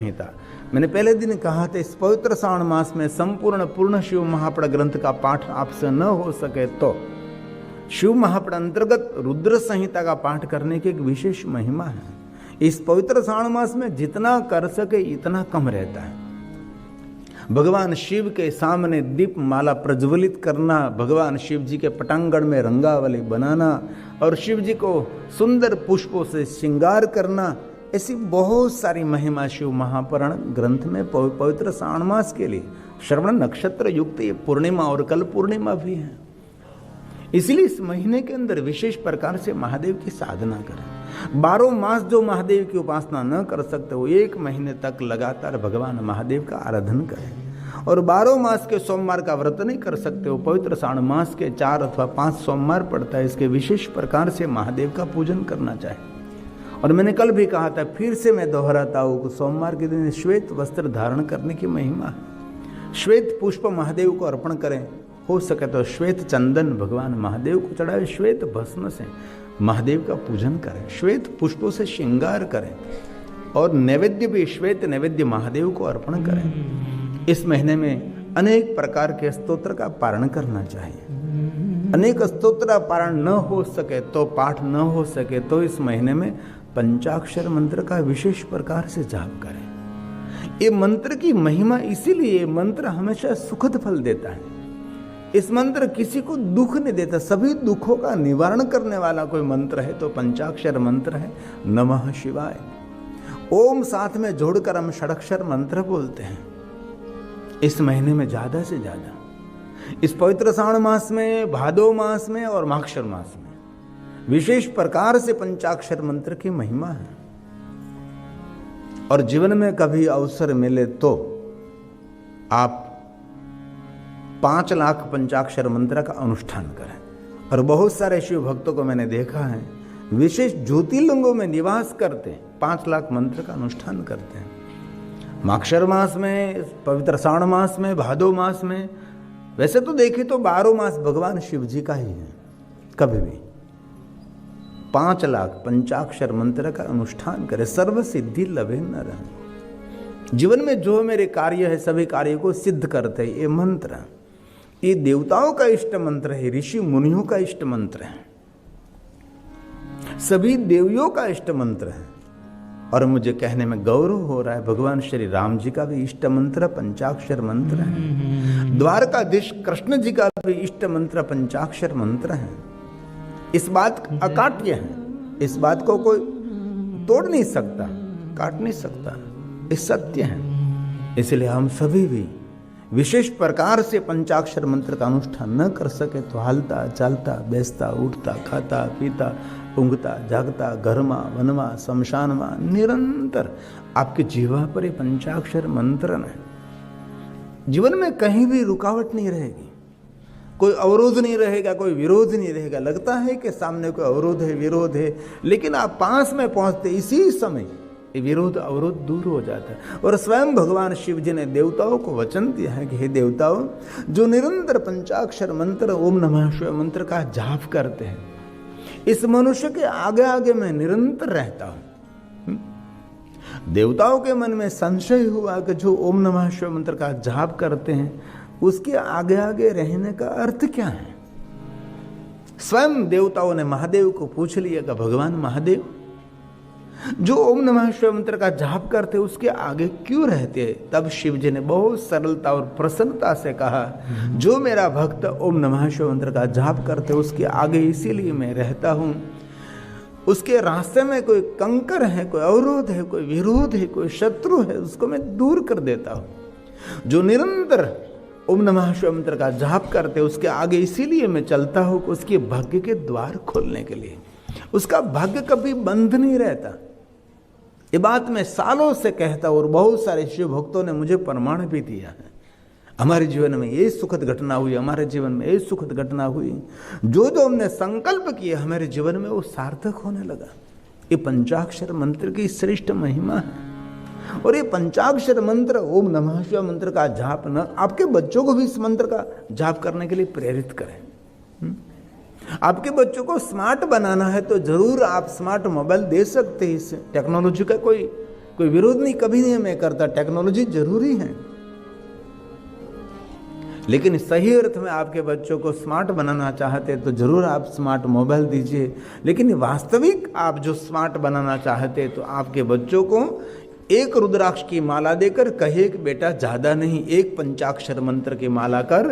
संहिता। मैंने पहले दिन कहा था इस पवित्र श्रावण मास में संपूर्ण पूर्ण शिव महापड़ ग्रंथ का पाठ आपसे न हो सके तो शिव महापड़ अंतर्गत रुद्र संहिता का पाठ करने की एक विशेष महिमा है। इस पवित्र श्रावण मास में जितना कर सके इतना कम रहता है। भगवान शिव के सामने दीप माला प्रज्वलित करना, भगवान शिव जी के पटांगण में रंगावली बनाना और शिव जी को सुंदर पुष्पों से श्रृंगार करना, ऐसी बहुत सारी महिमा शिव महापुराण ग्रंथ में पवित्र श्रावण मास के लिए श्रवण नक्षत्र युक्त ये पूर्णिमा और कल पूर्णिमा भी है। इसलिए इस महीने के अंदर विशेष प्रकार से महादेव की साधना करें। 12 मास जो महादेव की उपासना न कर सकते वो 1 महीने तक लगातार भगवान महादेव का आराधन करें। और 12 मास के सोमवार का व्रत नहीं कर सकते वो पवित्र श्रावण मास के 4 अथवा 5 सोमवार पड़ता है, इसके विशेष प्रकार से महादेव का पूजन करना चाहिए। और मैंने कल भी कहा था, फिर से मैं दोहराता हूँ कि सोमवार के दिन श्वेत वस्त्र धारण करने की महिमा है। श्वेत पुष्प महादेव को अर्पण करें, हो सके तो श्वेत चंदन भगवान महादेव को चढ़ावे, श्वेत भस्म से महादेव का पूजन करें, श्वेत पुष्पों से श्रृंगार करें और नैवेद्य भी श्वेत नैवेद्य महादेव को अर्पण करें। इस महीने में अनेक प्रकार के स्तोत्र का पारण करना चाहिए। अनेक स्तोत्र पारण न हो सके तो, पाठ न हो सके तो इस महीने में पंचाक्षर मंत्र का विशेष प्रकार से जाप करें। ये मंत्र की महिमा इसीलिए, मंत्र हमेशा सुखद फल देता है। इस मंत्र किसी को दुख नहीं देता, सभी दुखों का निवारण करने वाला कोई मंत्र है तो पंचाक्षर मंत्र है नमः शिवाय। ओम साथ में जोड़कर हम षडक्षर मंत्र बोलते हैं। इस महीने में ज्यादा से ज्यादा इस पवित्र श्रावण मास में, भादो मास में और माघशर मास में विशेष प्रकार से पंचाक्षर मंत्र की महिमा है। और जीवन में कभी अवसर मिले तो आप 5 लाख पंचाक्षर मंत्र का अनुष्ठान करें। और बहुत सारे शिव भक्तों को मैंने देखा है विशेष ज्योतिर्लिंगों में निवास करते 5 लाख मंत्र का अनुष्ठान करते हैं। माघशर मास में, पवित्र श्रावण मास में, भादो मास में, वैसे तो देखे तो 12 मास भगवान शिव जी का ही है। कभी भी 5 लाख पंचाक्षर मंत्र का अनुष्ठान करे, सर्व सिद्धि लभे नर। जीवन में जो मेरे कार्य है सभी कार्य को सिद्ध करते हैं ये मंत्र। ये देवताओं का इष्ट मंत्र है, ऋषि मुनियों का इष्ट मंत्र है, सभी देवियों का इष्ट मंत्र है। और मुझे कहने में गौरव हो रहा है भगवान श्री राम जी का भी इष्ट मंत्र पंचाक्षर मंत्र है। द्वारकाधीश कृष्ण जी का भी इष्ट मंत्र पंचाक्षर मंत्र है। इस बात अकाट्य है, इस बात को कोई तोड़ नहीं सकता, काट नहीं सकता, ये सत्य है। इसलिए हम सभी भी विशेष प्रकार से पंचाक्षर मंत्र का अनुष्ठान न कर सके तो हालता चलता बैसता उठता खाता पीता ऊँघता जागता घरमा वनमा शमशानमा निरंतर आपके जीवा पर ये पंचाक्षर मंत्र है। जीवन में कहीं भी रुकावट नहीं रहेगी, कोई अवरोध नहीं रहेगा, कोई विरोध नहीं रहेगा। लगता है कि सामने कोई अवरोध है, विरोध है, लेकिन आप पास में पहुंचते इसी समय ये विरोध अवरोध दूर हो जाता है। और स्वयं भगवान शिव जी ने देवताओं को वचन दिया है कि हे देवताओं, जो निरंतर पंचाक्षर मंत्र ओम नमः शिवाय मंत्र का जाप करते हैं, इस मनुष्य के आगे आगे मैं निरंतर रहता हूं। देवताओं के मन में संशय हुआ कि जो ओम नमः शिवाय मंत्र का जाप करते हैं उसके आगे आगे रहने का अर्थ क्या है। स्वयं देवताओं ने महादेव को पूछ लिया कि भगवान महादेव, जो ओम नमः शिवाय मंत्र का जाप करते उसके आगे क्यों रहते। तब शिव जी ने बहुत सरलता और प्रसन्नता से कहा, जो मेरा भक्त ओम नमः शिवाय मंत्र का जाप करते उसके आगे इसीलिए मैं रहता हूं, उसके रास्ते में कोई कंकर है, कोई अवरोध है, कोई विरोध है, कोई शत्रु है, उसको मैं दूर कर देता हूं। जो निरंतर ओम नमः शिवाय मंत्र का जाप करते उसके आगे इसीलिए मैं चलता हूं कि उसके भाग्य के द्वार खोलने के लिए, उसका भाग्य कभी बंद नहीं रहता। ये बात मैं सालों से कहता हूं और बहुत सारे शिव भक्तों ने मुझे प्रमाण भी दिया है। हमारे जीवन में ये सुखद घटना हुई, हमारे जीवन में ये सुखद घटना हुई, जो जो हमने संकल्प किए हमारे जीवन में वो सार्थक होने लगा। ये पंचाक्षर मंत्र की श्रेष्ठ महिमा है। और ये पंचाक्षर मंत्र ओम नमः शिवाय मंत्र का जाप न, आपके बच्चों को भी इस मंत्र का जाप करने के लिए प्रेरित करें। आपके बच्चों को स्मार्ट बनाना है तो जरूर आप स्मार्ट मोबाइल दे सकते हैं। इस टेक्नोलॉजी का कोई कोई विरोध नहीं, कभी नहीं मैं करता, टेक्नोलॉजी जरूरी है, लेकिन सही अर्थ में आपके बच्चों को स्मार्ट बनाना चाहते हैं तो जरूर आप स्मार्ट मोबाइल दीजिए। लेकिन वास्तविक आप जो स्मार्ट बनाना चाहते हैं तो आपके बच्चों को एक रुद्राक्ष की माला देकर कहे कि बेटा ज्यादा नहीं, एक पंचाक्षर मंत्र की माला कर,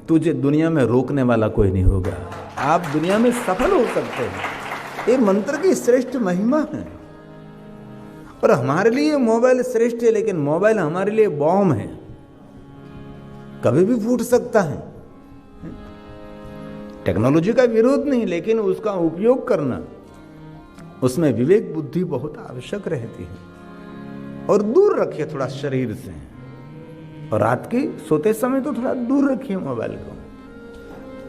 तुझे दुनिया में रोकने वाला कोई नहीं होगा, आप दुनिया में सफल हो सकते हैं। ये मंत्र की श्रेष्ठ महिमा है। और हमारे लिए मोबाइल श्रेष्ठ है, लेकिन मोबाइल हमारे लिए बॉम्ब है, कभी भी फूट सकता है। टेक्नोलॉजी का विरोध नहीं, लेकिन उसका उपयोग करना, उसमें विवेक बुद्धि बहुत आवश्यक रहती है। और दूर रखिए थोड़ा शरीर से, और रात की सोते समय तो थोड़ा दूर रखिए मोबाइल को,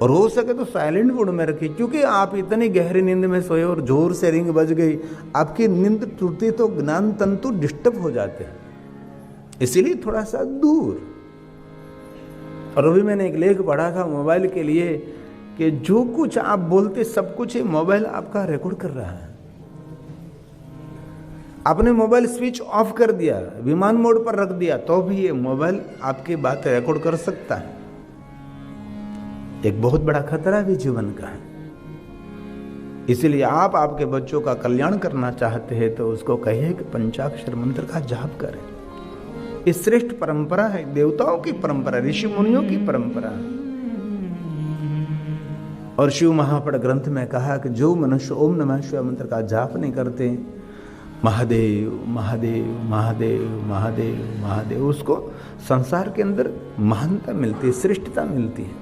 और हो सके तो साइलेंट मोड में रखिए, क्योंकि आप इतनी गहरी नींद में सोए और जोर से रिंग बज गई, आपकी नींद टूटती तो ज्ञान तंतु डिस्टर्ब हो जाते हैं, इसीलिए थोड़ा सा दूर। और अभी मैंने एक लेख पढ़ा था मोबाइल के लिए कि जो कुछ आप बोलते सब कुछ ये मोबाइल आपका रिकॉर्ड कर रहा है। आपने मोबाइल स्विच ऑफ कर दिया, विमान मोड पर रख दिया, तो भी ये मोबाइल आपकी बात रिकॉर्ड कर सकता है। एक बहुत बड़ा खतरा भी जीवन का है। इसलिए आप आपके बच्चों का कल्याण करना चाहते हैं तो उसको कहिए कि पंचाक्षर मंत्र का जाप करें। इस श्रेष्ठ परंपरा है, देवताओं की परंपरा, ऋषि मुनियों की परंपरा है। और शिव महापड़ ग्रंथ में कहा कि जो मनुष्य ओम नमः शिवाय मंत्र का जाप नहीं करते, महादेव महादेव महादेव महादेव महादेव, उसको संसार के अंदर महानता मिलती है, श्रेष्ठता मिलती है।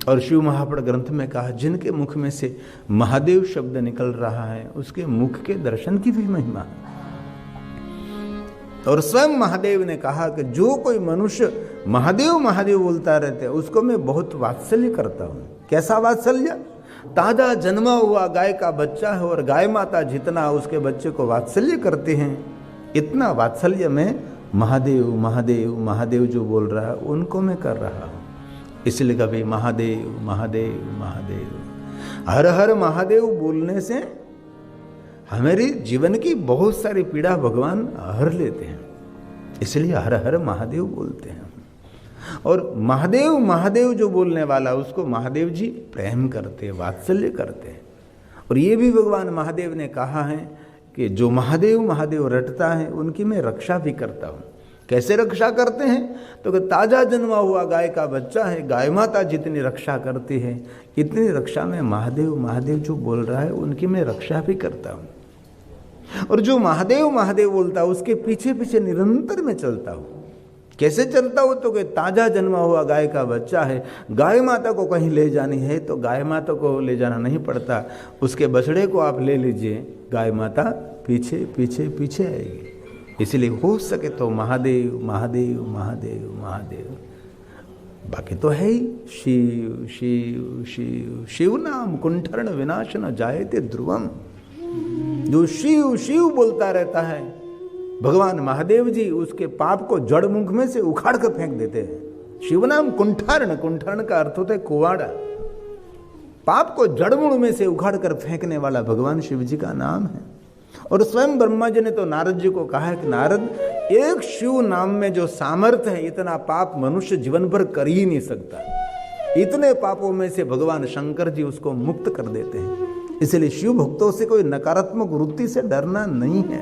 और शिव महापड़ ग्रंथ में कहा जिनके मुख में से महादेव शब्द निकल रहा है उसके मुख के दर्शन की भी महिमा है। और स्वयं महादेव ने कहा कि जो कोई मनुष्य महादेव महादेव बोलता रहता है उसको मैं बहुत वात्सल्य करता हूं। कैसा वात्सल्य? ताजा जन्मा हुआ गाय का बच्चा है और गाय माता जितना उसके बच्चे को वात्सल्य करते हैं, इतना वात्सल्य में महादेव महादेव महादेव जो बोल रहा है उनको मैं कर रहा हूं। इसलिए कभी महादेव महादेव महादेव हर हर महादेव बोलने से हमारी जीवन की बहुत सारी पीड़ा भगवान हर लेते हैं, इसलिए हर हर महादेव बोलते हैं। और महादेव महादेव जो बोलने वाला उसको महादेव जी प्रेम करते हैं, वात्सल्य करते हैं। और ये भी भगवान महादेव ने कहा है कि जो महादेव महादेव रटता है उनकी मैं रक्षा भी करता हूँ। कैसे रक्षा करते हैं? तो ताजा जन्मा हुआ गाय का बच्चा है, गाय माता जितनी रक्षा करती है इतनी रक्षा में महादेव महादेव जो बोल रहा है उनकी मैं रक्षा भी करता हूँ। और जो महादेव महादेव बोलता है उसके पीछे पीछे निरंतर में चलता हूँ। कैसे चलता हो? तो कि ताजा जन्मा हुआ गाय का बच्चा है, गाय माता को कहीं ले जानी है तो गाय माता को ले जाना नहीं पड़ता, उसके बछड़े को आप ले लीजिए, गाय माता पीछे पीछे पीछे आएगी। इसलिए हो सके तो महादेव महादेव महादेव महादेव, बाकी तो है ही शिव शिव शिव शिव नाम कुंठर्ण विनाश न जायते ध्रुवम। जो शिव शिव बोलता रहता है भगवान महादेव जी उसके पाप को जड़ मुख में से उखाड़ कर फेंक देते हैं। शिव नाम कुंठर्ण, कुंठर्ण का अर्थ होता है कुवाड़ा, पाप को जड़ मुख में से उखाड़ कर फेंकने वाला भगवान शिव जी का नाम है। और स्वयं ब्रह्मा जी ने तो नारद जी को कहा है कि नारद एक शिव नाम में जो सामर्थ्य है इतना पाप मनुष्य जीवन भर कर ही नहीं सकता। इतने पापों में से भगवान शंकर जी उसको मुक्त कर देते हैं। इसलिए शिव भक्तों से कोई नकारात्मक वृत्ति से डरना नहीं है।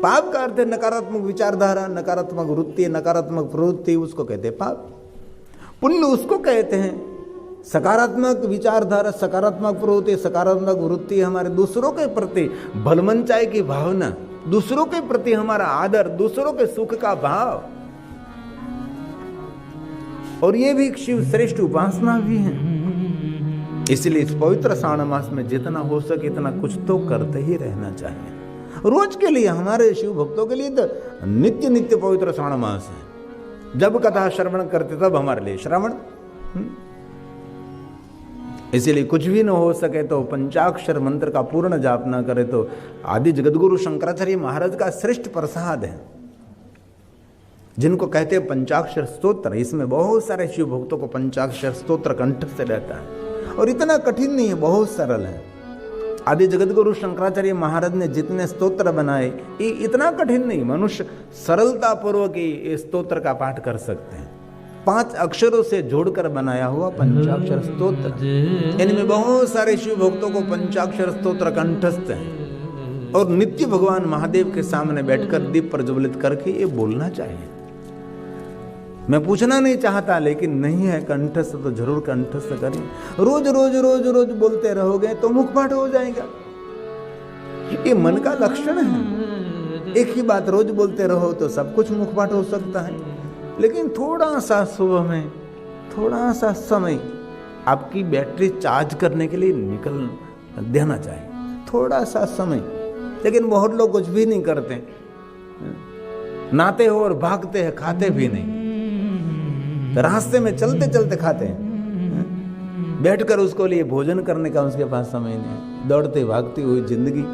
पाप का अर्थ है नकारात्मक विचारधारा, नकारात्मक वृत्ति, नकारात्मक प्रवृत्ति, उसको कहते हैं पाप। पुण्य उसको कहते हैं सकारात्मक विचारधारा, सकारात्मक प्रवृत्ति, सकारात्मक वृत्ति, हमारे दूसरों के प्रति भलमनचाई की भावना, दूसरों के प्रति हमारा आदर, दूसरों के सुख का भाव। और ये भी शिव श्रेष्ठ उपासना भी है। इसलिए इस पवित्र श्रावण मास में जितना हो सके इतना कुछ तो करते ही रहना चाहिए। रोज के लिए हमारे शिव भक्तों के लिए तो नित्य नित्य पवित्र श्रावण मास है। जब कथा श्रवण करते तब हमारे लिए श्रावण। इसीलिए कुछ भी न हो सके तो पंचाक्षर मंत्र का पूर्ण जाप न करे तो आदि जगतगुरु शंकराचार्य महाराज का श्रेष्ठ प्रसाद है, जिनको कहते हैं पंचाक्षर स्तोत्र। इसमें बहुत सारे शिव भक्तों को पंचाक्षर स्तोत्र कंठ से रहता है और इतना कठिन नहीं है, बहुत सरल है। आदि जगतगुरु शंकराचार्य महाराज ने जितने स्तोत्र बनाए ये इतना कठिन नहीं, मनुष्य सरलता पूर्वक ये स्तोत्र का पाठ कर सकते हैं। 5 अक्षरों से जोड़कर बनाया हुआ पंचाक्षर स्तोत्र, इनमें बहुत सारे शिव भक्तों को पंचाक्षर स्तोत्र कंठस्थ हैं और नित्य भगवान महादेव के सामने बैठकर दीप प्रज्वलित करके ये बोलना चाहिए। मैं पूछना नहीं चाहता, लेकिन नहीं है कंठस्थ तो जरूर कंठस्थ करें। रोज रोज रोज रोज बोलते रहोगे तो मुखपाठ हो जाएगा। ये मन का लक्षण है। एक ही बात रोज बोलते रहो तो सब कुछ मुखपाठ हो सकता है, लेकिन थोड़ा सा सुबह में थोड़ा सा समय आपकी बैटरी चार्ज करने के लिए निकल देना चाहिए, थोड़ा सा समय। लेकिन बहुत लोग कुछ भी नहीं करते, नाते हो और भागते हैं, खाते भी नहीं, रास्ते में चलते चलते खाते हैं, बैठकर उसको लिए भोजन करने का उसके पास समय नहीं, दौड़ते भागती हुई जिंदगी।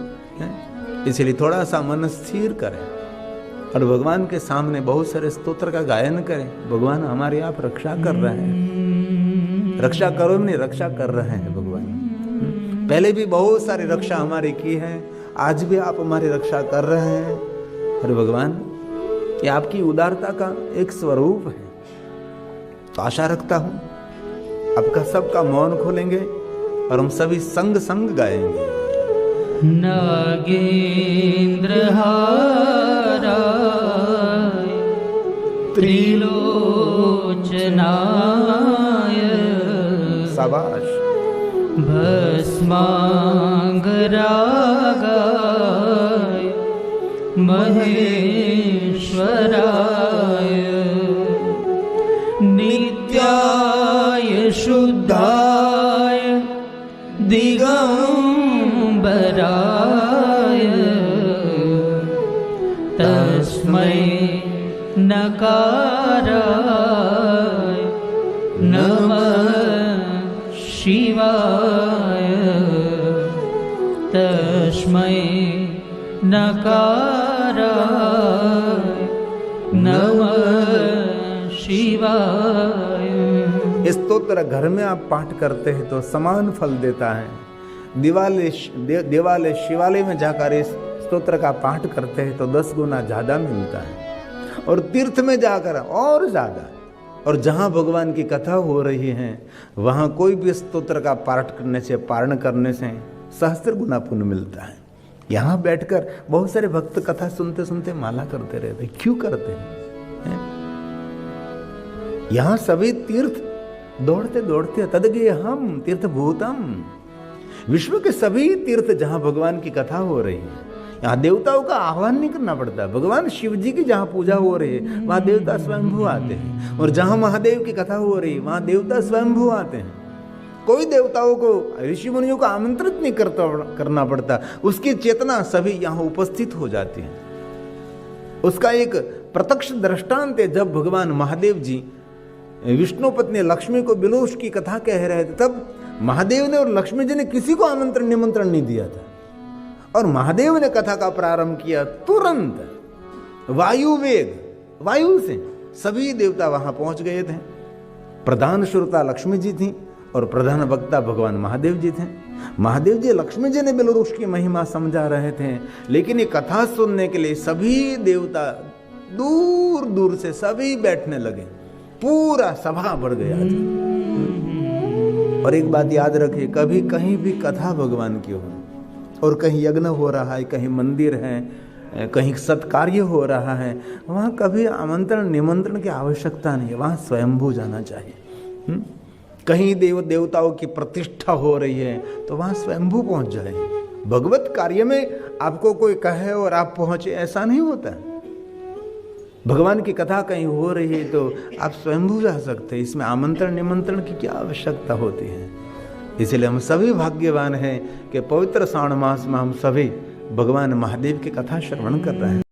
इसलिए थोड़ा सा मन स्थिर करें और भगवान के सामने बहुत सारे स्तोत्र का गायन करें। भगवान हमारी आप रक्षा कर रहे हैं, रक्षा करो नहीं, रक्षा कर रहे हैं भगवान। पहले भी बहुत सारी रक्षा हमारी की है, आज भी आप हमारी रक्षा कर रहे हैं। अरे भगवान, ये आपकी उदारता का एक स्वरूप है। तो आशा रखता हूं आपका सबका मौन खोलेंगे और हम सभी संग संग गाएंगे। नागेंद्रहाराय त्रिलोचनाय शाबाश। भस्मांगरागाय महेश्वराय नित्याय शुद्धाय दिगंबराय तस्मै नकाराय नमः शिवाय तस्मै नकाराय नमः शिवाय। इस स्तोत्र घर में आप पाठ करते हैं तो समान फल देता है। देवालय शिवालय में जाकर इस स्तोत्र का पाठ करते हैं तो 10 गुना ज्यादा मिलता है, और तीर्थ में जाकर और ज्यादा। और जहां भगवान की कथा हो रही है वहां कोई भी स्तोत्र का पाठ करने से, पारण करने से सहस्त्र गुना पुण्य मिलता है। यहाँ बैठकर बहुत सारे भक्त कथा सुनते सुनते माला करते रहते, क्यों करते हैं? यहाँ सभी तीर्थ दौड़ते दौड़ते तदगे हम तीर्थभूतम, विश्व के सभी तीर्थ जहां भगवान की कथा हो रही है, यहाँ देवताओं का आह्वान नहीं करना पड़ता। भगवान शिव जी की जहां पूजा हो रही है वहां देवता स्वयंभू आते हैं, और जहां महादेव की कथा हो रही है वहां देवता स्वयंभू आते हैं। कोई देवताओं को, ऋषि मुनियों को आमंत्रित नहीं करना पड़ता, उसकी चेतना सभी यहाँ उपस्थित हो जाती है। उसका एक प्रत्यक्ष दृष्टांत है, जब भगवान महादेव जी विष्णु पत्नी लक्ष्मी को बिलोश की कथा कह रहे थे, तब महादेव ने और लक्ष्मी जी ने किसी को आमंत्रण निमंत्रण नहीं दिया था, और महादेव ने कथा का प्रारंभ किया। तुरंत वायु वेग, वायु से सभी देवता वहां पहुंच गए थे। प्रधान श्रोता लक्ष्मी जी थी और प्रधान वक्ता भगवान महादेव जी थे। महादेव जी लक्ष्मी जी ने बिलवृक्ष की महिमा समझा रहे थे, लेकिन ये कथा सुनने के लिए सभी देवता दूर दूर से सभी बैठने लगे, पूरा सभा भर गया था। और एक बात याद रखिए, कभी कहीं भी कथा भगवान की हो, और कहीं यज्ञ हो रहा है, कहीं मंदिर है, कहीं सत्कार्य हो रहा है, वहाँ कभी आमंत्रण निमंत्रण की आवश्यकता नहीं है, वहाँ स्वयंभू जाना चाहिए। कहीं देवताओं की प्रतिष्ठा हो रही है तो वहाँ स्वयंभू पहुँच जाए। भगवत कार्य में आपको कोई कहे और आप पहुँचे, ऐसा नहीं होता। भगवान की कथा कहीं हो रही है तो आप स्वयंभू जा सकते हैं, इसमें आमंत्रण निमंत्रण की क्या आवश्यकता होती है। इसलिए हम सभी भाग्यवान हैं कि पवित्र श्रावण मास में हम सभी भगवान महादेव की कथा श्रवण कर रहे हैं।